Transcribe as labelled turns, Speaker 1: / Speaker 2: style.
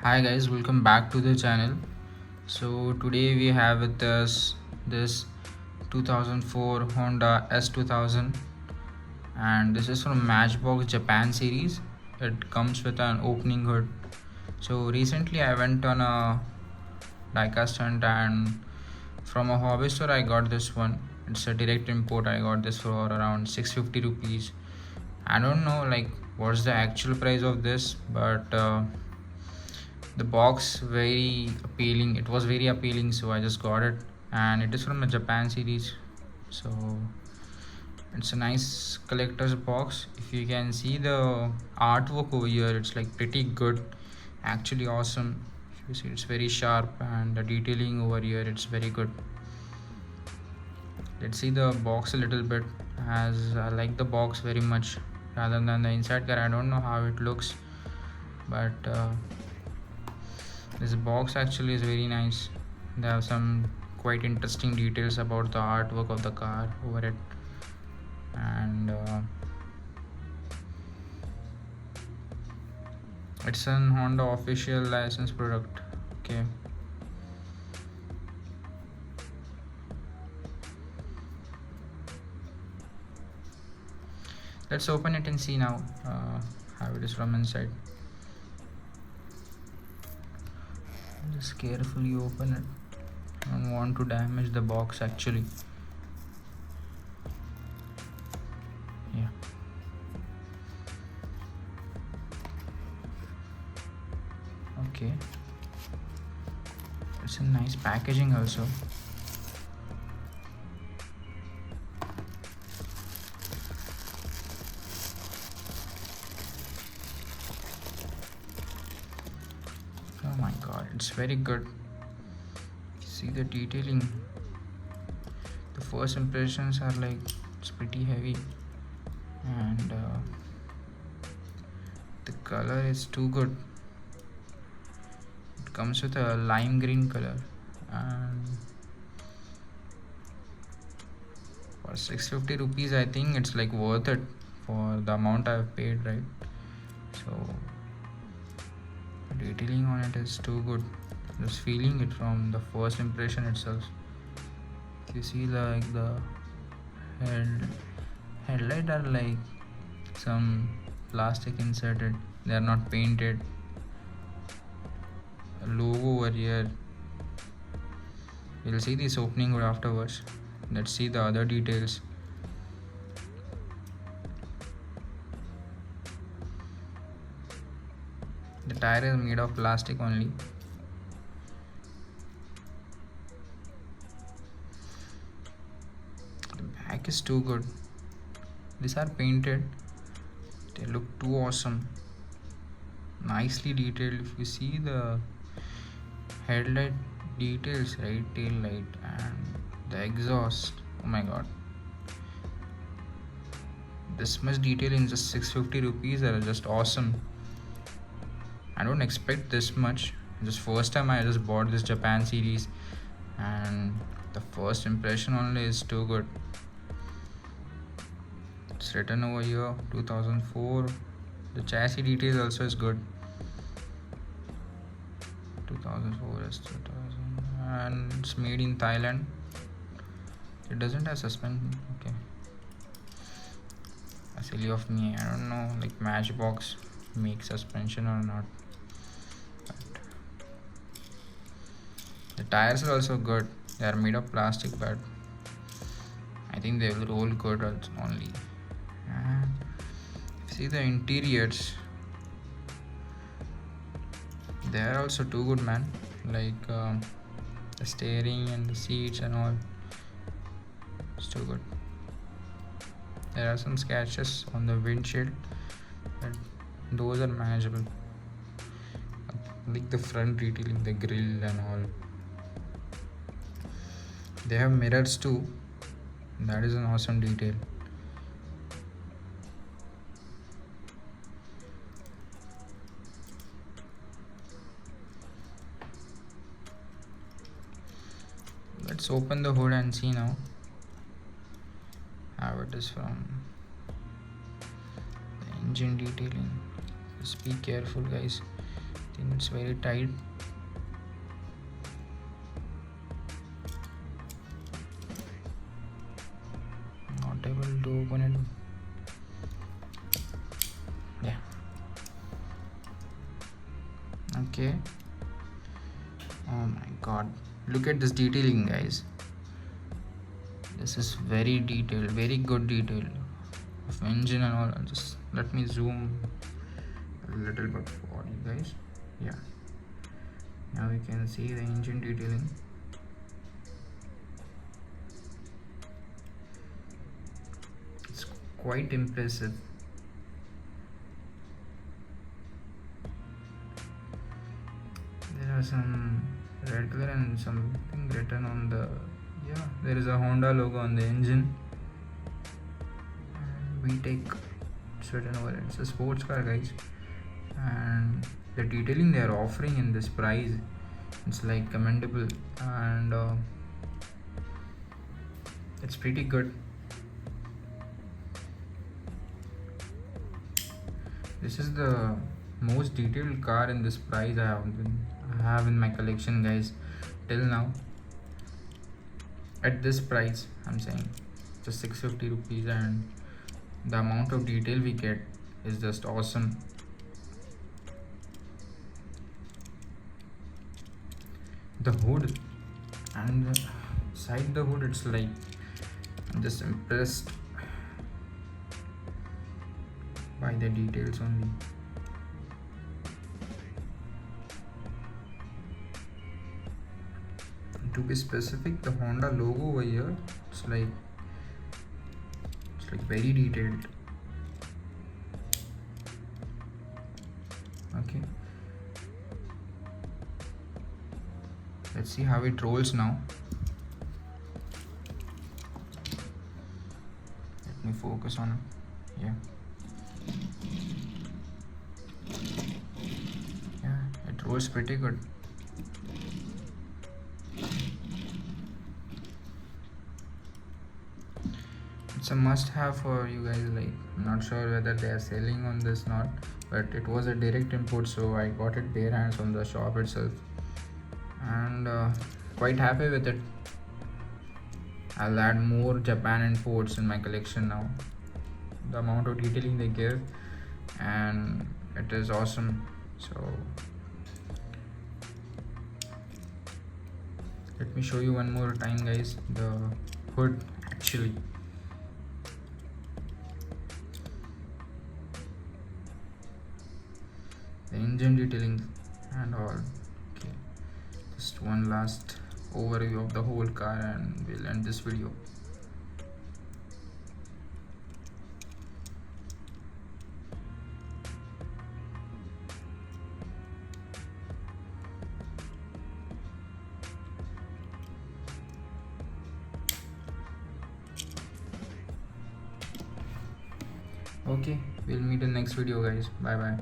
Speaker 1: Hi guys, welcome back to the channel. So today we have with us this 2004 Honda S2000, and this is from Matchbox Japan series. It comes with an opening hood. So recently I went on a diecast hunt, and from a hobby store I got this one. It's a direct import. I got this for around 650 rupees. I don't know like what's the actual price of this, but the box very appealing. It was very appealing, so I just got it, and it is from a Japan series. So it's a nice collector's box. If you can see the artwork over here, it's like pretty good, actually awesome. If you see, it's very sharp, and the detailing over here, it's very good. Let's see the box a little bit, as I like the box very much rather than the inside cover. I don't know how it looks, but this box actually is very nice. They have some quite interesting details about the artwork of the car over it, and it's an Honda official license product. Okay, let's open it and see now how it is from inside. Just carefully open it. I don't want to damage the box actually. Yeah, okay, it's a nice packaging also. Oh my god, it's very good. See the detailing. The first impressions are like it's pretty heavy, and the color is too good. It comes with a lime green color, and for 650 rupees I think it's like worth it for the amount I've paid, right? So detailing on it is too good. Just feeling it from the first impression itself. You see like the headlight are like some plastic inserted. They are not painted. A logo over here. We'll see this opening hood afterwards. Let's see the other details. The tire is made of plastic only. The back is too good. These are painted. They look too awesome. Nicely detailed. If you see the headlight details, right, tail light and the exhaust, oh my god, this much detail in just 650 rupees are just awesome. I don't expect this much. This first time I just bought this Japan series, and the first impression only is too good. It's written over here 2004. The chassis details also is good. 2004 is 2000, and it's made in Thailand. It doesn't have suspension. Okay, silly of me. I don't know like Matchbox makes suspension or not. But the tires are also good. They are made of plastic, but I think they will roll good only. And see the interiors, they are also too good, man. Like the steering and the seats and all, it's too good. There are some scratches on the windshield, but those are manageable. Like the front detailing, the grill and all. They have mirrors too. That is an awesome detail. Let's open the hood and see now how it is from. The engine detailing. Just be careful, guys. think it's very tight. Not able to open it. Yeah. Okay. Oh my god, look at this detailing, guys. This is very detailed, very good detail of engine and all. Just let me zoom a little bit for you guys. Yeah, now you can see the engine detailing. It's quite impressive. There are some red color and something written on the, yeah, there is a Honda logo on the engine, and we take it's written over it. It's a sports car, guys, and the detailing they are offering in this price, it's like commendable, and it's pretty good. This is the most detailed car in this price I have in my collection, guys, till now. At this price, I'm saying, just 650 rupees, and the amount of detail we get is just awesome. The hood and inside the hood, it's like, I'm just impressed by the details only. To be specific, the Honda logo over here, it's like very detailed. Okay, let's see how it rolls now. Let me focus on it. Yeah, it rolls pretty good. It's a must have for you guys. Like, I'm not sure whether they are selling on this not, but it was a direct import, so I got it bare hands from the shop itself, and quite happy with it. I'll add more Japan imports in my collection now. The amount of detailing they give, and it is awesome. So let me show you one more time, guys, the hood actually. The engine detailing and all. Okay, just one last overview of the whole car and we'll end this video. Okay, we'll meet in next video, guys. Bye bye.